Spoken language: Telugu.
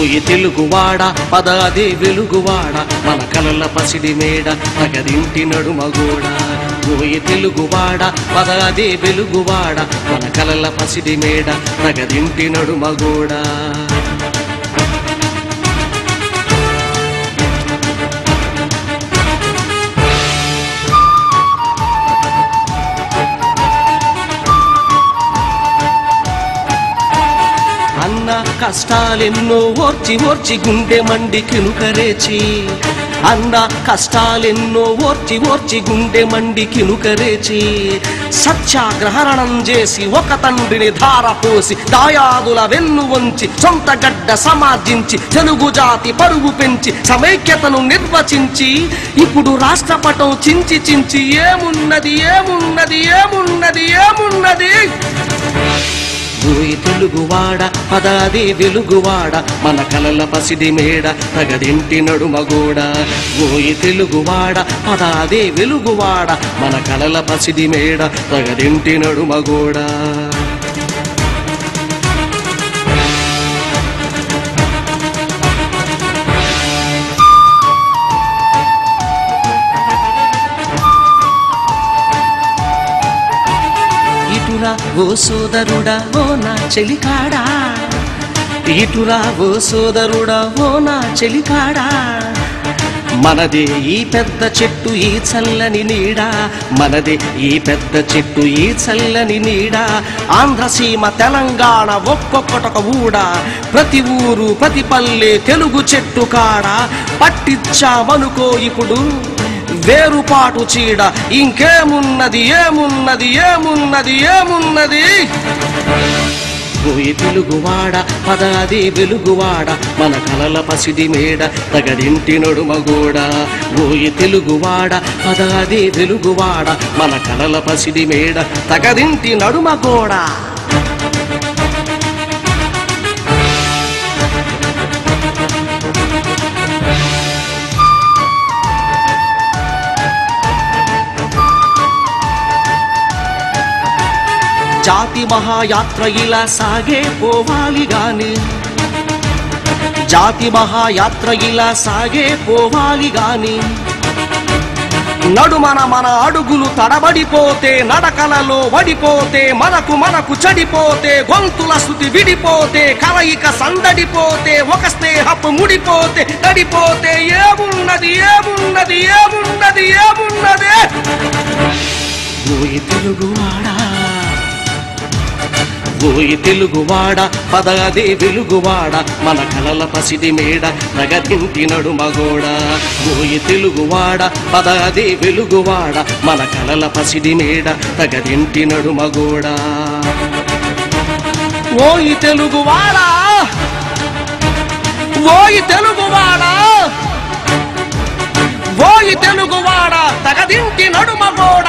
ఓయి తెలుగువాడ పదాది వెలుగువాడ మన కలల పసిడి మేడ తగదింటి నడుమగోడ ఓయి తెలుగువాడ పదాది వెలుగువాడ మన కలల పసిడి మేడ తగదింటి నడుమగోడ అన్న కష్టాలెన్నో ఓర్చి ఓర్చి గుండె మండి కినుకరేచి అన్న కష్టాలెన్నో ఓర్చి ఓర్చి గుండె మండి కినుకరేచి సత్యాగ్రహణం చేసి ఒక తండ్రిని ధారపోసి దాయాదుల వెన్ను వంచి సొంత గడ్డ సమార్జించి తెలుగు జాతి పరువు పెంచి సమైక్యతను నిర్వచించి ఇప్పుడు రాష్ట్రపటం చించి చించి ఏమున్నది ఏమున్నది ఏమున్నది ఏమున్నది ఓయి తెలుగువాడ పదాది వెలుగువాడ మన కలల పసిడి మేడ తగదింటి నడుమగోడ ఓయి తెలుగువాడ పదాది వెలుగువాడ మన కలల పసిడి మేడ తగదింటి నడుమగోడ ఓ సోదరుడా ఓ నా చెలికాడా ఇటురా ఓ సోదరుడా ఓ నా చెలికాడా మనదే ఈ పెద్ద చెట్టు ఈ చల్లని నీడ మనదే ఈ పెద్ద చెట్టు ఈ చల్లని నీడ ఆంధ్రసీమ తెలంగాణ ఒక్కొక్కటొక ఊడ ప్రతి ఊరు ప్రతి పల్లె తెలుగు చెట్టు కాడ పట్టించామనుకో ఇప్పుడు వేరుపాటు చీడ ఇంకేమున్నది ఏమున్నది ఏమున్నది ఏమున్నది ఓయి తెలుగువాడ పదాది వెలుగువాడ మన కలల పసిడి మేడ తగదింటి నడుమగోడ ఓయి తెలుగువాడ పదాది వెలుగువాడ మన కలల పసిడి మేడ తగదింటి నడుమగోడ జాతి మహాయాత్ర ఇలా సాగే పోవాలి గాని జాతి మహాయాత్ర ఇలా సాగే పోవాలి గాని నడుమన మన అడుగులు తడబడిపోతే నడకలలో వడిపోతే మనకు చెడిపోతే గొంతుల శృతి విడిపోతే కలయిక సందడిపోతే ఒక స్నేహపు ముడిపోతే తడిపోతే ఏమున్నది ఏమున్నది ఏమున్నది ఏమున్నది ఓయి తెలుగువాడా ఓయి తెలుగువాడ పదాది వెలుగువాడ మన కలల పసిడి మేడ తగదింటి నడుమగోడ ఓయి తెలుగువాడ పదాది వెలుగువాడ మన కలల పసిడి మేడ తగదింటి నడుమగోడ ఓయి తెలుగువాడ ఓయి తెలుగువాడ ఓయి తెలుగువాడ తగదింటి నడుమగోడ